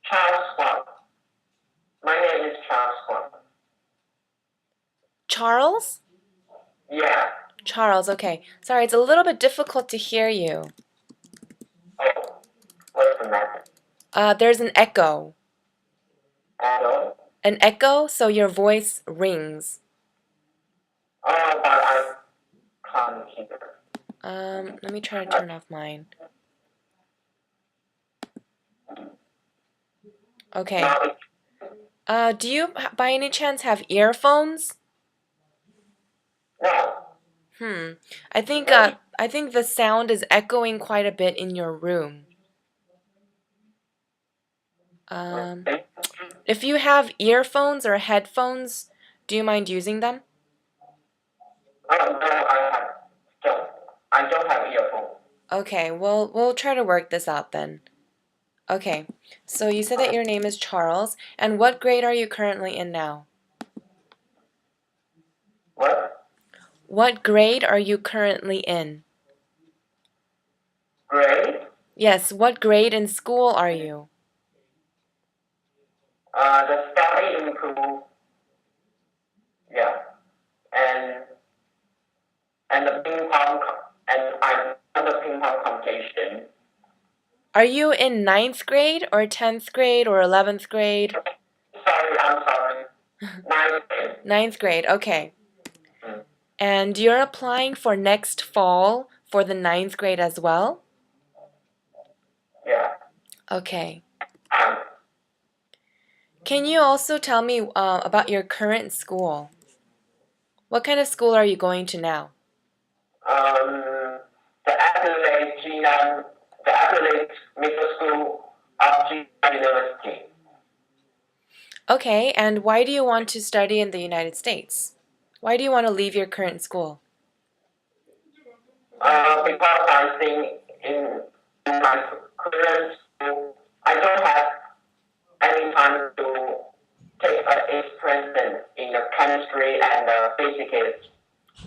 Charles Huang. My name is Charles Huang. Charles? Yeah. Charles, okay. Sorry, it's a little bit difficult to hear you. Oh, what's the matter? There's an echo. Hello? An echo, so your voice rings. Oh, but I can't hear. Let me try to turn off mine. Okay. Now it's Do you by any chance have earphones? no. Hmm. I think the sound is echoing quite a bit in your room. Um, Okay. if you have earphones or headphones, do you mind using them? Oh, no, don't. I don't have earphones. Okay, well, we'll try to work this out then. Okay, so you said that your name is Charles, and what grade are you currently in now? What? What grade are you currently in? Grade? Yes, what grade in school are you? The study improve. Yeah. And and the ping pong and I'm on the ping pong competition. Are you in ninth grade or 10th grade or 11th grade? Sorry, I'm sorry. Ninth grade. Ninth grade, okay. Mm, And you're applying for next fall for the ninth grade as well? yeah. Okay. Um, Can you also tell me about your current school? What kind of school are you going to now? um, the Adelaide Middle School of Zijiang University. Okay, and why do you want to study in the United States? Why do you want to leave your current school? Because I think in my current school, I don't have any time to take an experience in the chemistry and physics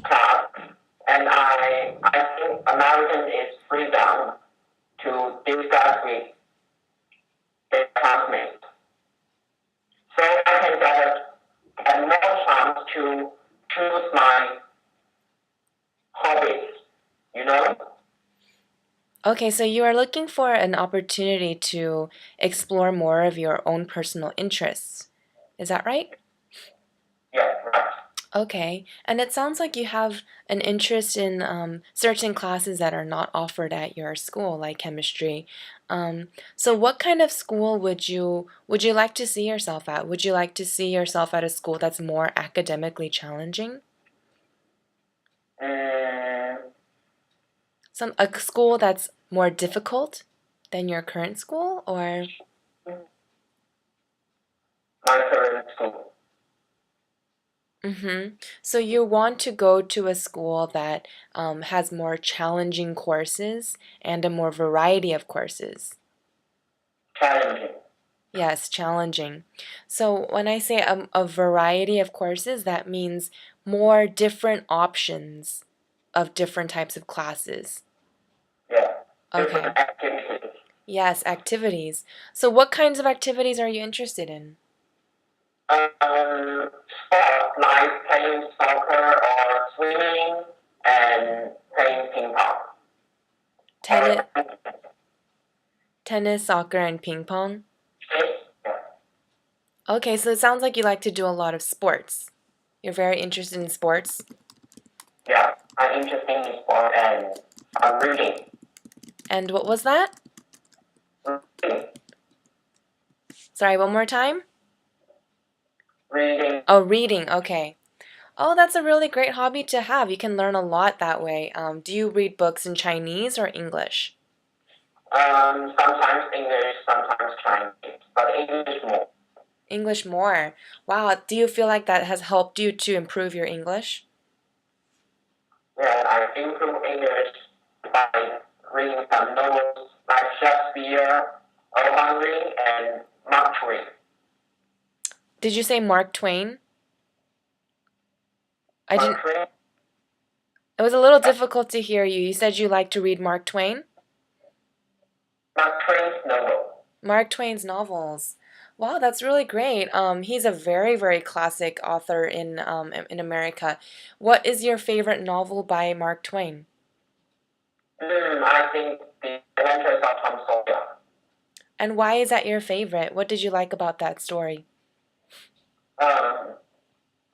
class. And I think American is freedom to discuss with their classmates. So I can get more chance to choose my hobbies, you know? Okay, so you are looking for an opportunity to explore more of your own personal interests. Is that right? Yeah, right. Okay, and it sounds like you have an interest in certain classes that are not offered at your school, like chemistry. So, what kind of school would you like to see yourself at? Would you like to see yourself at a school that's more academically challenging? Mm, A school that's more difficult than your current school, or my current school. mm-hmm. So you want to go to a school that has more challenging courses and a more variety of courses. Challenging. Yes, challenging. So when I say a variety of courses, that means more different options of different types of classes. Yeah. Okay. Different activities. Yes, activities. So what kinds of activities are you interested in? Sport like playing soccer or swimming and playing ping pong. Tennis, tennis, soccer, and ping pong? Yeah. Okay, so it sounds like you like to do a lot of sports. You're very interested in sports. Yeah. I'm interested in sport and reading. And what was that? Reading. Sorry, one more time? Reading. Oh, reading. Okay. Oh, that's a really great hobby to have. You can learn a lot that way. Do you read books in Chinese or English? Sometimes English, sometimes Chinese, but English more. English more. Wow, do you feel like that has helped you to improve your English? Yeah, I improve English by reading some novels like Shakespeare, O'Henry, and Mark Twain. Did you say Mark Twain? I Mark didn't. Twain, It was a little difficult to hear you. You said you like to read Mark Twain? Mark Twain's novel. Mark Twain's novels. Wow, that's really great. He's a very, very classic author in America. What is your favorite novel by Mark Twain? I think the Adventures of Tom Sawyer. And why is that your favorite? What did you like about that story? Um,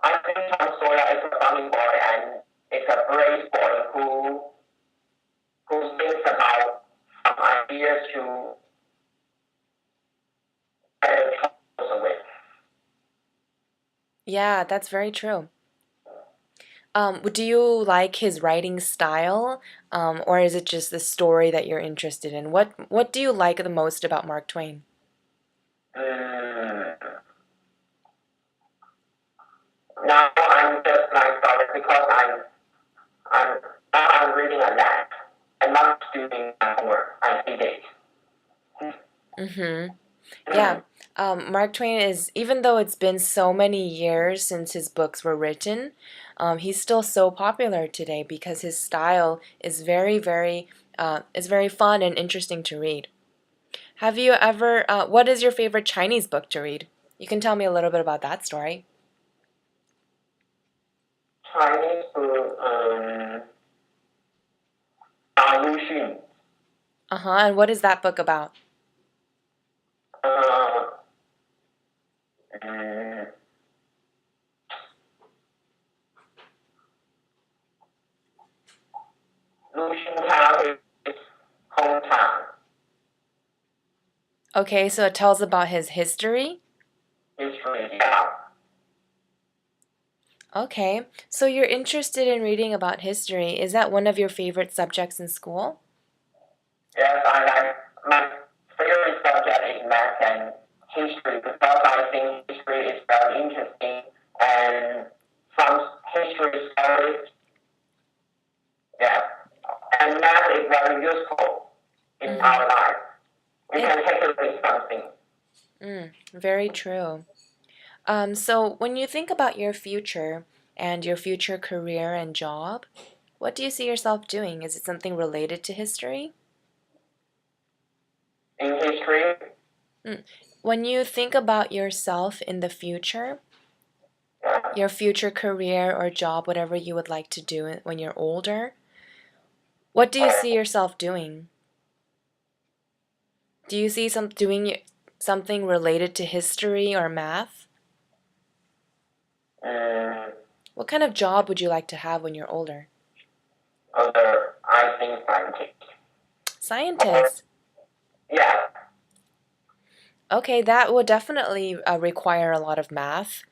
I think Tom Sawyer is a funny boy and it's a brave boy who thinks about some ideas to get troubles with. Yeah, that's very true. Do you like his writing style, or is it just the story that you're interested in? What do you like the most about Mark Twain? Mm, Now I'm just like sorry because I'm now I'm reading a lot. I'm not doing my homework. I hate it. Mm-hmm. Yeah. Mark Twain is, even though it's been so many years since his books were written, he's still so popular today because his style is very fun and interesting to read. Have you ever, what is your favorite Chinese book to read? You can tell me a little bit about that story. Chinese food, Lu Uh-huh. And what is that book about? uh, mm, Lu Town is hometown Okay, so it tells about his history. history. Yeah. Okay, so you're interested in reading about history. Is that one of your favorite subjects in school? Yes, I like my favorite subject is math and history because I think history is very interesting and some history stories, yeah, and math is very useful in Mm-hmm. our life. We It, can take it with something. very true. So when you think about your future and your future career and job, what do you see yourself doing? Is it something related to history? In history, Mm. When you think about yourself in the future, yeah, your future career or job, whatever you would like to do when you're older, what do you see yourself doing? Do you see something related to history or math? um, What kind of job would you like to have when you're older? other, I think scientists. Scientist. Yeah, Okay, that would definitely require a lot of math.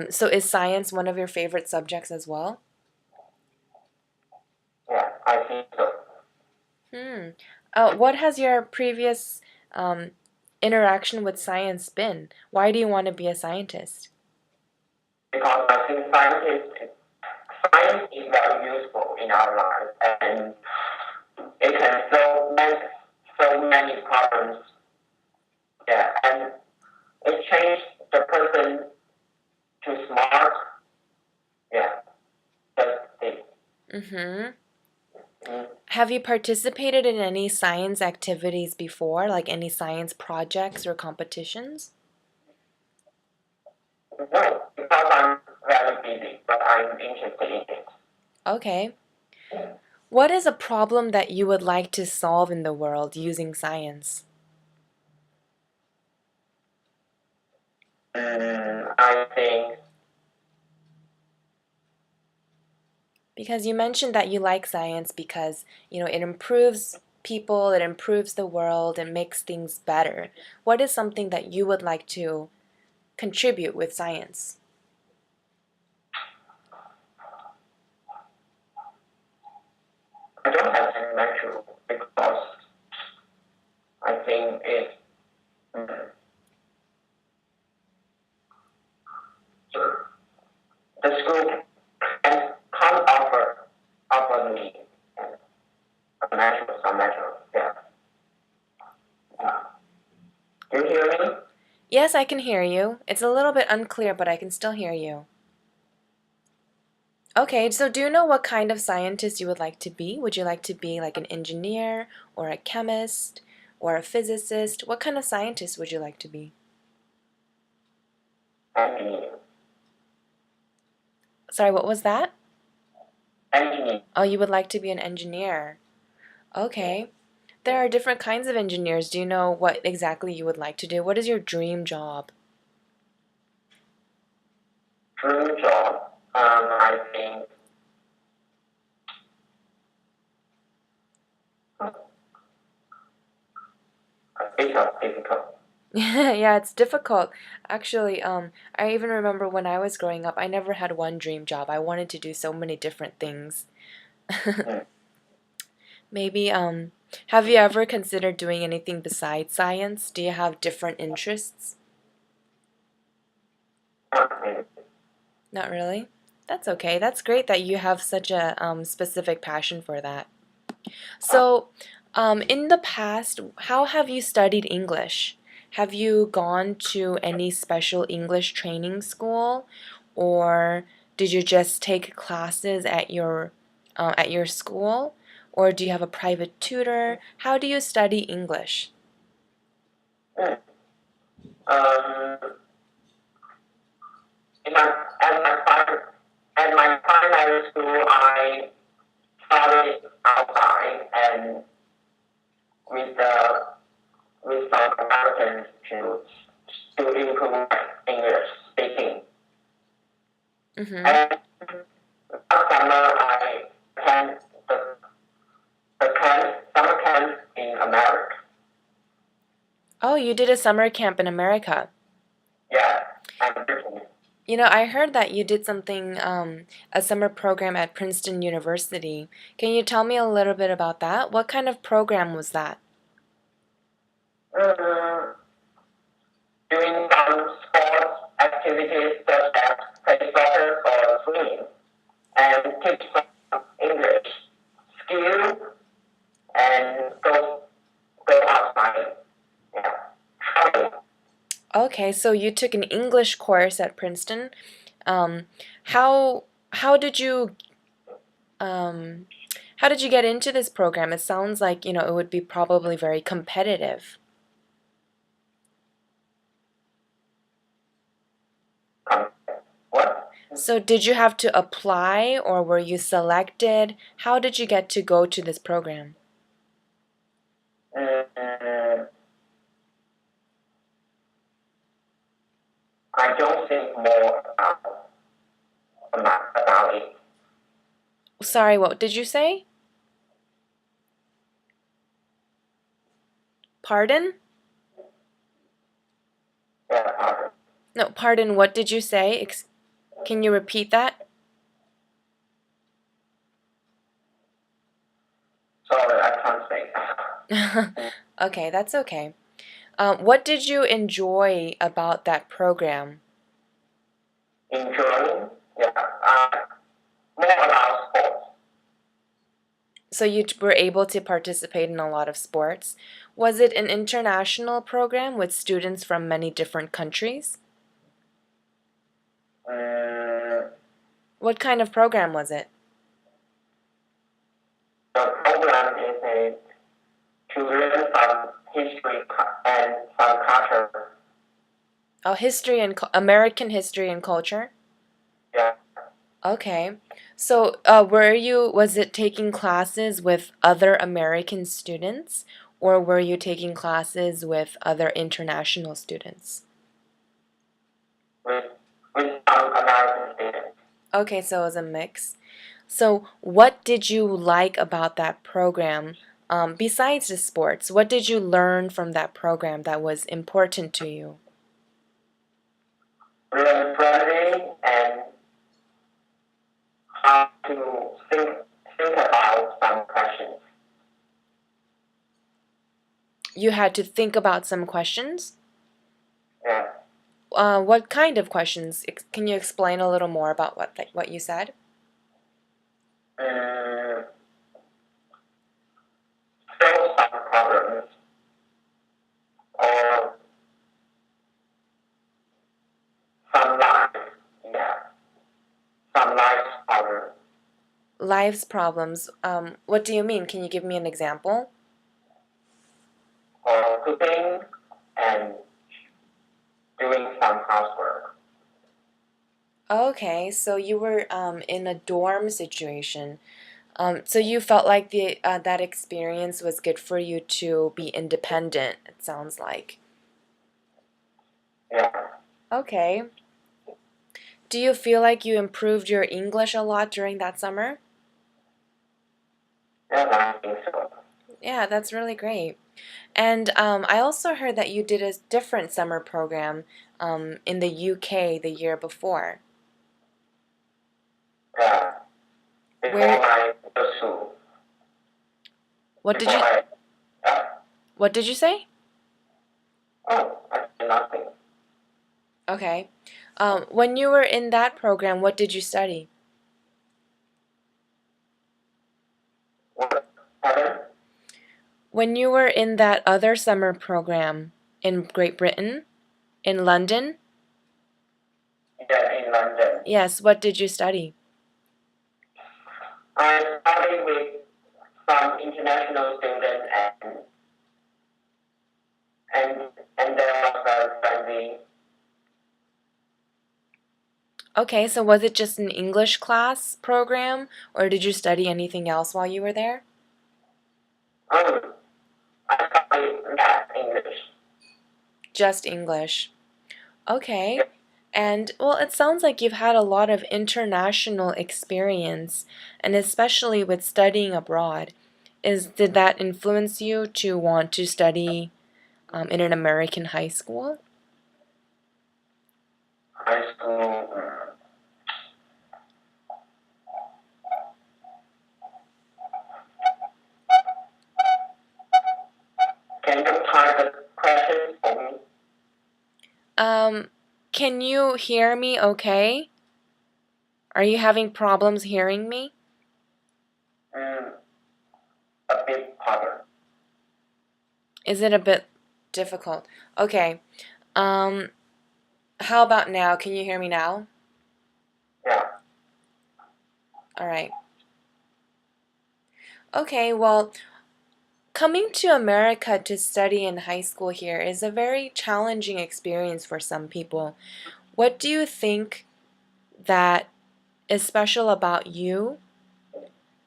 So is science one of your favorite subjects as well? yeah, I think so. Hmm. What has your previous um, interaction with science been? Why do you want to be a scientist? Because I think science is very useful in our life and it can solve many problems. Yeah, and it changed the person to smart. Yeah, that's it. Mm-hmm. Mm. Have you participated in any science activities before, like any science projects or competitions? No, because I'm very busy, but I'm interested in it. Okay. What is a problem that you would like to solve in the world using science? I think Because you mentioned that you like science because, it improves people, it improves the world, it makes things better. What is something that you would like to contribute with science? I don't have any natural because I think mm, the school can't offer me a natural, some natural. Yeah. Yeah. Do you hear me? Yes, I can hear you. It's a little bit unclear, but I can still hear you. Okay, so do you know what kind of scientist you would like to be? Would you like to be like an engineer or a chemist? or a physicist? What kind of scientist would you like to be? engineer, Sorry, what was that? engineer. Oh, you would like to be an engineer. Okay. There are different kinds of engineers. Do you know what exactly you would like to do? What is your dream job? Dream job. I think a bit of difficult. Yeah, it's difficult. Actually, I even remember when I was growing up, I never had one dream job. I wanted to do so many different things. Mm. Maybe, have you ever considered doing anything besides science? Do you have different interests? Not really. Not really? That's okay. That's great that you have such a specific passion for that. So, in the past, how have you studied English? Have you gone to any special English training school, or did you just take classes at your school, or do you have a private tutor? How do you study English? Mm. Um, in my, at my at my primary school, I studied outside and with with some Americans to improve my English speaking. Mm-hmm. And last summer, I attended the summer camp in America. Oh, you did a summer camp in America. Yeah, and Britain. You know, I heard that you did something, a summer program at Princeton University. Can you tell me a little bit about that? What kind of program was that? Mm, doing some sports activities such as play soccer or swimming, and teach some English skill and go outside. Yeah, traveling. Okay, so you took an English course at Princeton. Um, how did you um, how did you get into this program? It sounds like, it would be probably very competitive. Um, what? So did you have to apply or were you selected? How did you get to go to this program? Mm, I don't think more about it. Sorry, what did you say? Pardon? Yeah, No, pardon, what did you say? Can you repeat that? sorry, I can't say. Okay, that's okay. What did you enjoy about that program? Enjoying, yeah, more about sports. So you were able to participate in a lot of sports. Was it an international program with students from many different countries? Mm, What kind of program was it? the program is to learn some history and some culture. Oh, history and American history and culture? Yeah, Okay. So, was it taking classes with other American students, or were you taking classes with other international students? with with some American students. Okay, so it was a mix. So, what did you like about that program, besides the sports? What did you learn from that program that was important to you? Really friendly and how to think about some questions. You had to think about some questions? Yeah. What kind of questions? Can you explain a little more about what you said? Mm, solve some problems or some life. Yeah. Some life problems. Life's problems. What do you mean? Can you give me an example? or cooking and doing some housework. Okay, so you were in a dorm situation. So you felt like the that experience was good for you to be independent, it sounds like. Yeah, Okay. Do you feel like you improved your English a lot during that summer? yeah, I think so. Yeah, that's really great. And I also heard that you did a different summer program in the UK the year before. Yeah, before Where, I go to school, what did before you, I, yeah, what did you say? oh, I did nothing. Okay. When you were in that program, what did you study? What? Pardon? When you were in that other summer program in Great Britain, in London, Yeah, in London. yes, what did you study? I studied with some international students and and they were very friendly. Okay, so was it just an English class program, or did you study anything else while you were there? Um, I studied math, English. Just English. Yeah, Okay. And well, it sounds like you've had a lot of international experience, and especially with studying abroad. Did that influence you to want to study in an American high school? high school. Can you type the question for me? Um, can you hear me okay? Are you having problems hearing me? Mm, a bit harder. Is it a bit difficult? Okay. Um, how about now? Can you hear me now? Yeah. All right. Okay, well, coming to America to study in high school here is a very challenging experience for some people. What do you think that is special about you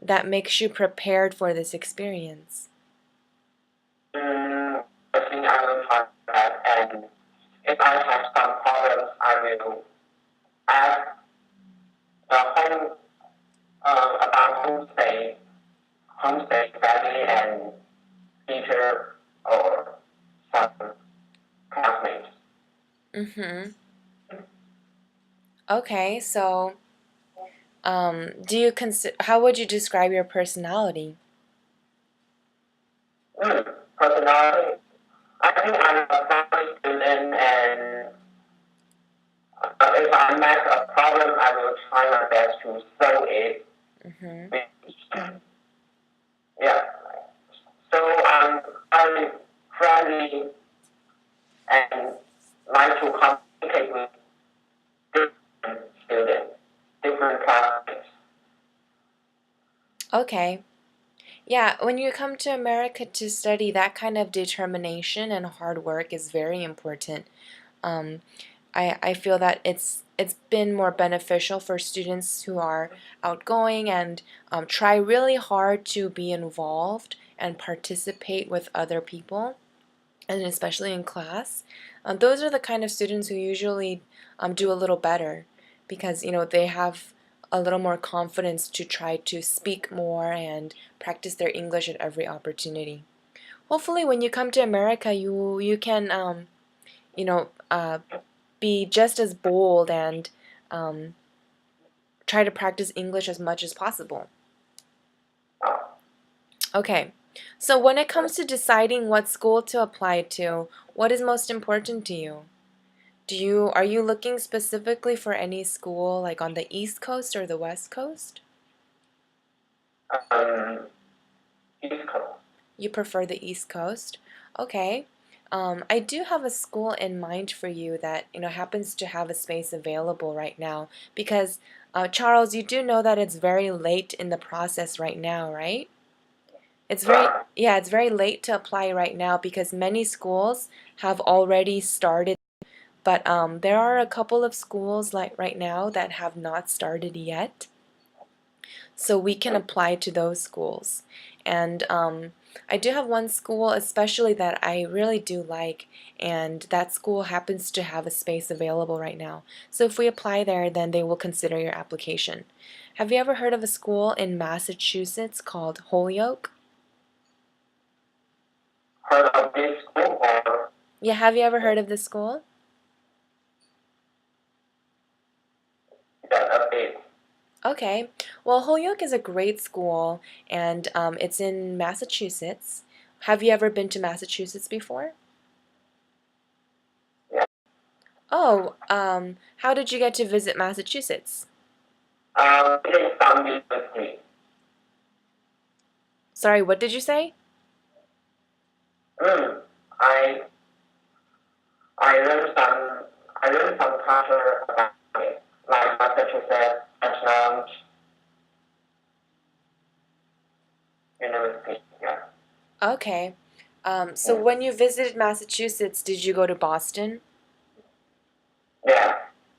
that makes you prepared for this experience? I think I will try that. And if I have some problems, I will ask the home about homestay family and teacher or some classmates. Mm-hmm. Okay, so do you consider how would you describe your personality? Personality, I think I'm a family student, and if I make a problem, I will try my best to solve it. Mm-hmm. Yeah. So I'm friendly and like to communicate with different students, different classmates. Okay. Yeah, when you come to America to study, that kind of determination and hard work is very important. Um, I feel that it's been more beneficial for students who are outgoing and try really hard to be involved and participate with other people, and especially in class. Those are the kind of students who usually do a little better because they have a little more confidence to try to speak more and practice their English at every opportunity. Hopefully, when you come to America, you can you know uh, be just as bold and um, try to practice English as much as possible. Okay, so when it comes to deciding what school to apply to, what is most important to you? Are you looking specifically for any school like on the East Coast or the West Coast? Um, East Coast. You prefer the East Coast? Okay. I do have a school in mind for you that happens to have a space available right now because Charles, you do know that it's very late in the process right now, right? It's very, Right. yeah, it's very late to apply right now because many schools have already started, but there are a couple of schools like right now that have not started yet. So we can apply to those schools. And I do have one school especially that I really do like, and that school happens to have a space available right now. So if we apply there, then they will consider your application. Have you ever heard of a school in Massachusetts called Holyoke? Heard of this school or Yeah, have you ever heard of this school? that a bit? Okay. Well, Holyoke is a great school, and it's in Massachusetts. Have you ever been to Massachusetts before? Yeah. Oh, how did you get to visit Massachusetts? It is some university. Sorry, what did you say? Mm. I I learned some I learned some culture about it, like Massachusetts National University. Yeah. Okay. So Mm. when you visited Massachusetts, did you go to Boston? Yeah.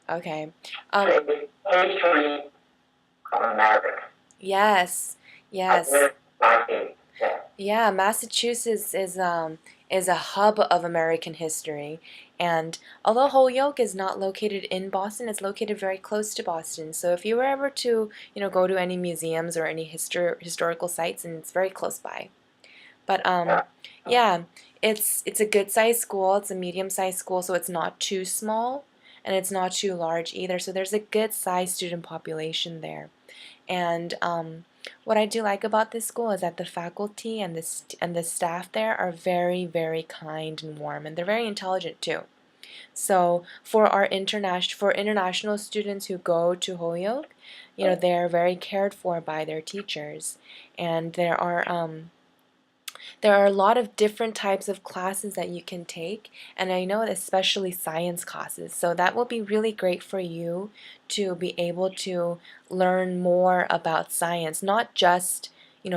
Okay. History of America. Yes, I yes. really like it. Yeah. Yeah, Massachusetts is a hub of American history, and although Holyoke is not located in Boston, it's located very close to Boston. So if you were ever to, go to any museums or any historical sites, and it's very close by. But Yeah. yeah, it's a good sized school. It's a medium sized school, so it's not too small and it's not too large either. So there's a good sized student population there. And what I do like about this school is that the faculty and the staff there are very, very kind and warm, and they're very intelligent too. So for international students who go to Holyoke, they're very cared for by their teachers, and there are a lot of different types of classes that you can take, and I know especially science classes. So that will be really great for you to be able to learn more about science, not just,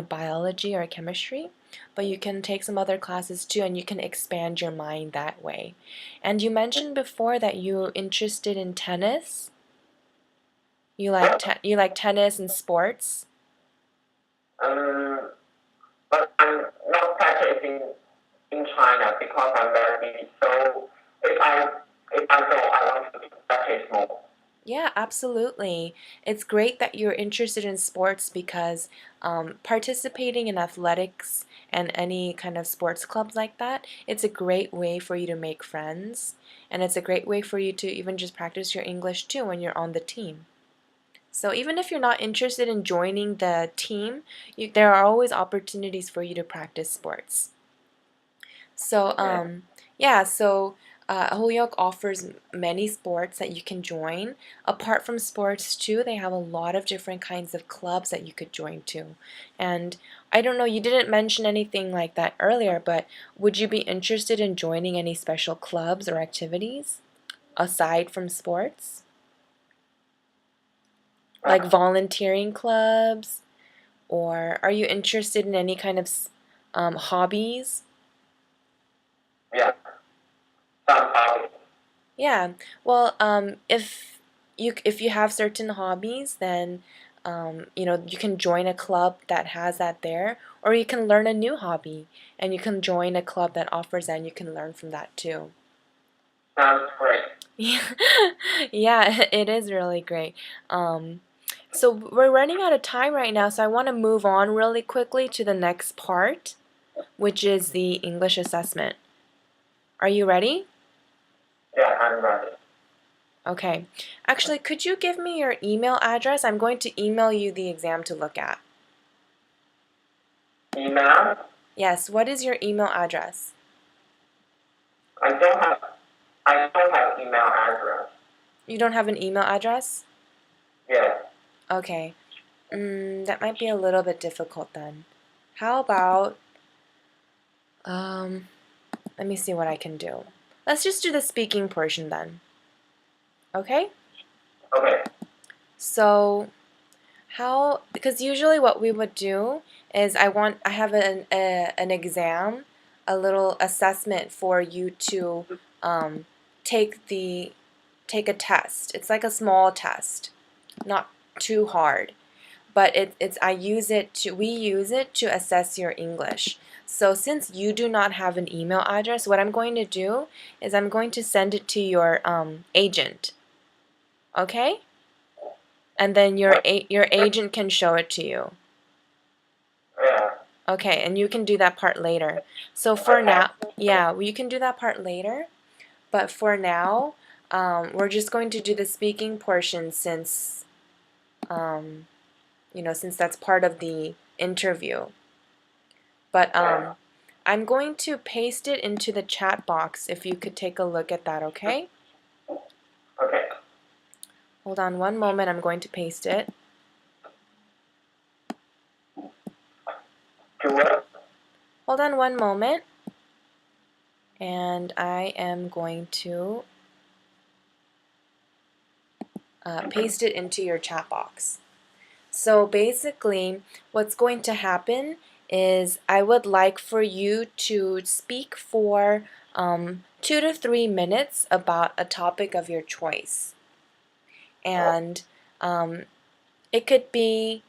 biology or chemistry, but you can take some other classes too, and you can expand your mind that way. And you mentioned before that you're interested in tennis. You like tennis and sports. Um, but I'm not practicing in China because I'm very busy. So if I go, I want to practice more. Yeah, absolutely. It's great that you're interested in sports because participating in athletics and any kind of sports clubs like that, it's a great way for you to make friends. And it's a great way for you to even just practice your English too when you're on the team. So even if you're not interested in joining the team, there are always opportunities for you to practice sports. So, Yeah. yeah, so Holyoke offers many sports that you can join. Apart from sports, too, they have a lot of different kinds of clubs that you could join to. And I don't know, you didn't mention anything like that earlier, but would you be interested in joining any special clubs or activities aside from sports? Like volunteering clubs? Or are you interested in any kind of hobbies? Yeah. Some hobby. Yeah. Well, if you have certain hobbies, then you can join a club that has that there, or you can learn a new hobby and you can join a club that offers that and you can learn from that too. Sounds great. Yeah, yeah, it is really great. Um, so we're running out of time right now, so I want to move on really quickly to the next part, which is the English assessment. Are you ready? Yeah, I'm ready. Okay. Actually, could you give me your email address? I'm going to email you the exam to look at. Email? Yes, what is your email address? I don't have I don't have email address. You don't have an email address? Yeah. Okay. That might be a little bit difficult then. How about, um, let me see what I can do. Let's just do the speaking portion then. Okay? Okay. So, because usually what we would do is I have an exam, a little assessment for you to um, take take a test. It's like a small test, not too hard, but we use it to assess your English. So since you do not have an email address, what I'm going to do is I'm going to send it to your agent, okay? And then your agent can show it to you. Yeah. Okay, and you can do that part later. So for now, yeah, well, you can do that part later. But for now, we're just going to do the speaking portion since, since that's part of the interview. But I'm going to paste it into the chat box if you could take a look at that, okay? Okay. Hold on one moment, I'm going to paste it. To what? Hold on one moment. And I am going to paste it into your chat box. So basically, what's going to happen is I would like for you to speak for 2 to 3 minutes about a topic of your choice. And it could be,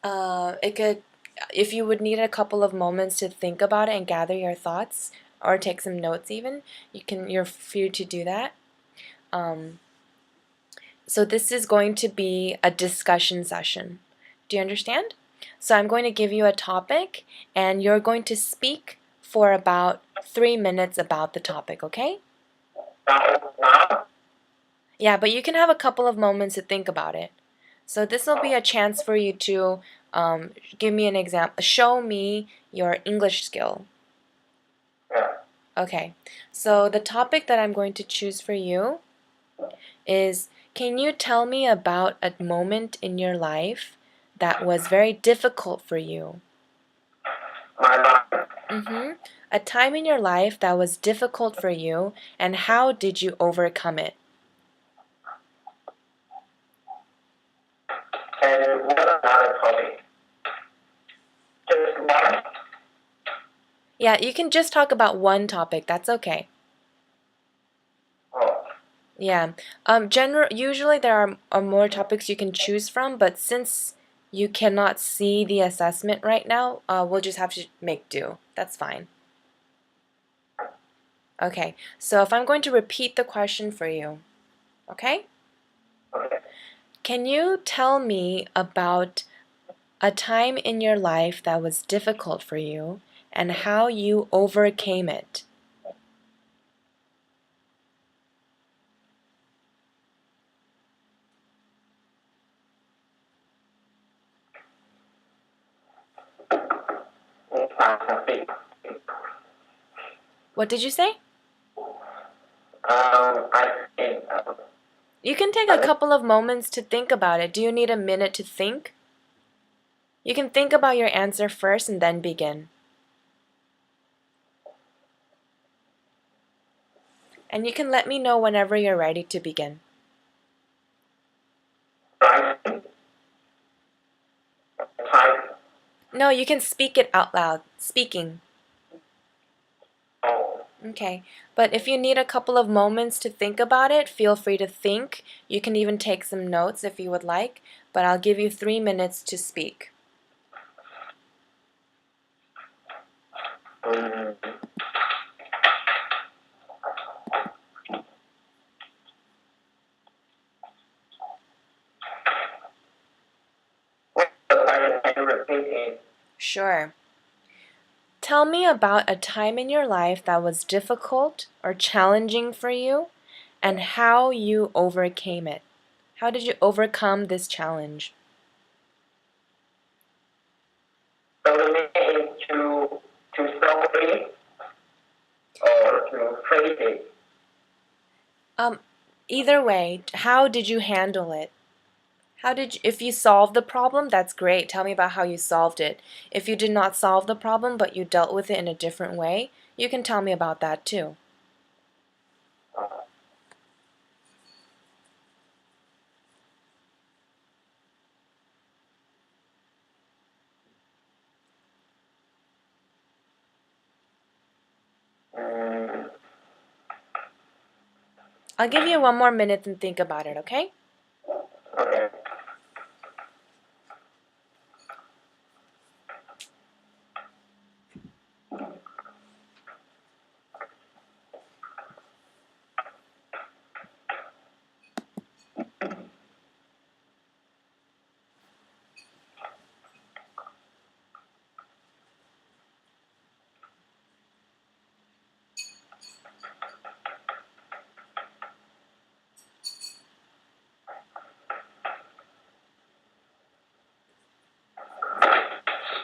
if you would need a couple of moments to think about it and gather your thoughts, or take some notes even, you're free to do that. So this is going to be a discussion session. Do you understand? So I'm going to give you a topic, and you're going to speak for about 3 minutes about the topic, okay? Now? Yeah, but you can have a couple of moments to think about it. So this will be a chance for you to give me an example, show me your English skill. Yeah. Okay, so the topic that I'm going to choose for you is, can you tell me about a moment in your life that was very difficult for you? My life. A time in your life that was difficult for you, and how did you overcome it? And what another topic? Just one? Yeah, you can just talk about one topic. That's okay. Oh. Yeah. Usually there are more topics you can choose from, but since you cannot see the assessment right now, we'll just have to make do. That's fine. Okay, so if I'm going to repeat the question for you, okay? Okay. Can you tell me about a time in your life that was difficult for you and how you overcame it? Topic. What did you say? I think. You can take a couple of moments to think about it. Do you need a minute to think? You can think about your answer first and then begin. And you can let me know whenever you're ready to begin. Writing. Type. No, you can speak it out loud. Speaking. Oh. Okay, but if you need a couple of moments to think about it, feel free to think. You can even take some notes if you would like, but I'll give you 3 minutes to speak. Mm. What's the question? Can you repeat it? Sure. Tell me about a time in your life that was difficult or challenging for you and how you overcame it. How did you overcome this challenge? So the meaning is to solve it or to phrase it. Either way, how did you handle it? If you solved the problem, that's great. Tell me about how you solved it. If you did not solve the problem, but you dealt with it in a different way, you can tell me about that too. I'll give you 1 more minute and think about it, okay? Okay.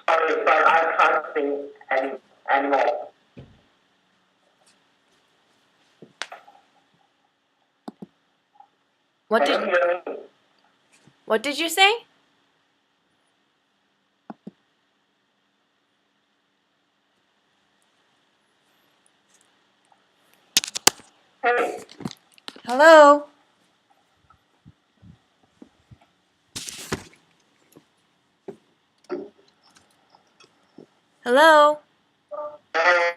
Sorry, but I can't see anymore. What Can you did hear me? what did you say? Hey, Hello? Hello? hello?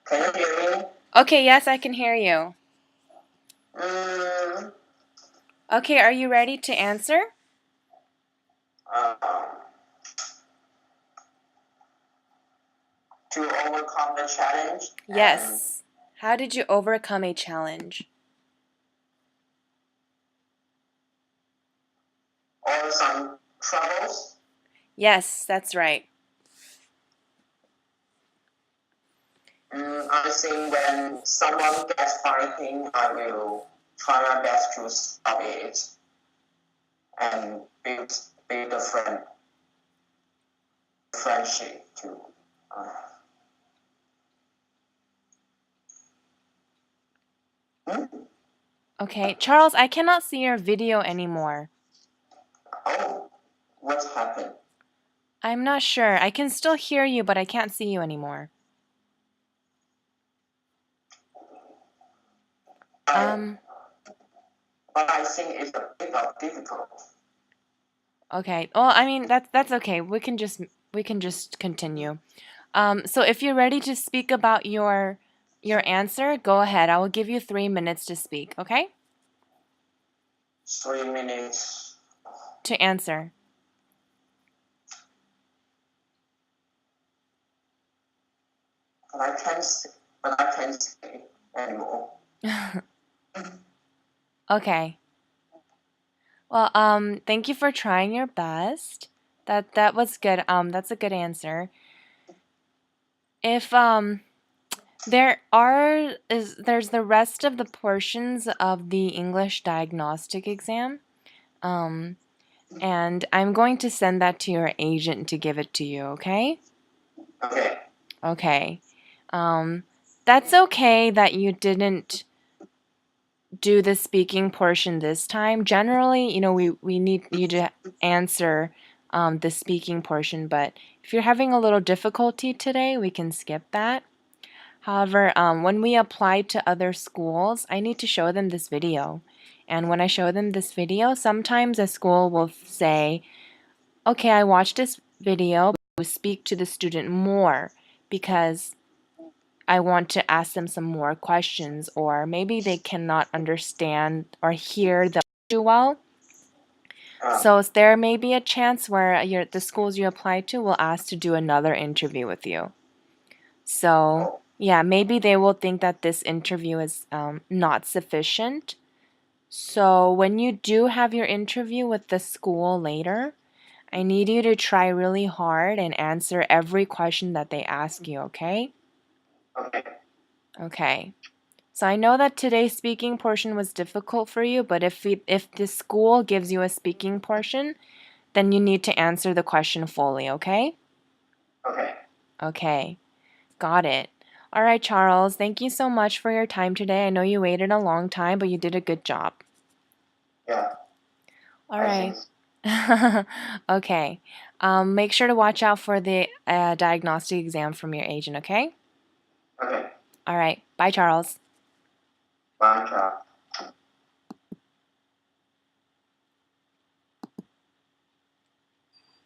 Can you hear me? Okay, yes, I can hear you. Mm, Okay, are you ready to answer? uh, to overcome the challenge and Yes. How did you overcome a challenge? all some troubles. Yes, that's right. I think when someone gets fighting, I will try my best to stop it and build a friendship too. Uh, hmm? Okay, Charles, I cannot see your video anymore. Oh, what happened? I'm not sure. I can still hear you, but I can't see you anymore. I, but I think it's a bit of difficult. Okay. Well, I mean that's okay. We can just continue. So if you're ready to speak about your answer, go ahead. I will give you 3 minutes to speak, okay? 3 minutes. To answer. But I can't say anymore. Okay. Well, thank you for trying your best. That was good. That's a good answer. If there's the rest of the portions of the English diagnostic exam. Um, and I'm going to send that to your agent to give it to you, okay? Okay. Okay. Um, that's okay that you didn't do the speaking portion this time. Generally, we need you to answer the speaking portion, but if you're having a little difficulty today, we can skip that. However, when we apply to other schools, I need to show them this video. And when I show them this video, sometimes a school will say, okay, I watched this video, but I will speak to the student more because I want to ask them some more questions, or maybe they cannot understand or hear the too well. So there may be a chance where the schools you apply to will ask to do another interview with you. So yeah, maybe they will think that this interview is not sufficient. So when you do have your interview with the school later, I need you to try really hard and answer every question that they ask you, okay? Okay. Okay. So I know that today's speaking portion was difficult for you, but if the school gives you a speaking portion, then you need to answer the question fully, okay? Okay. Okay. Got it. All right, Charles, thank you so much for your time today. I know you waited a long time, but you did a good job. Yeah. All I right. think. Okay. Make sure to watch out for the diagnostic exam from your agent, okay? Okay. All right. Bye, Charles. Bye, Charles.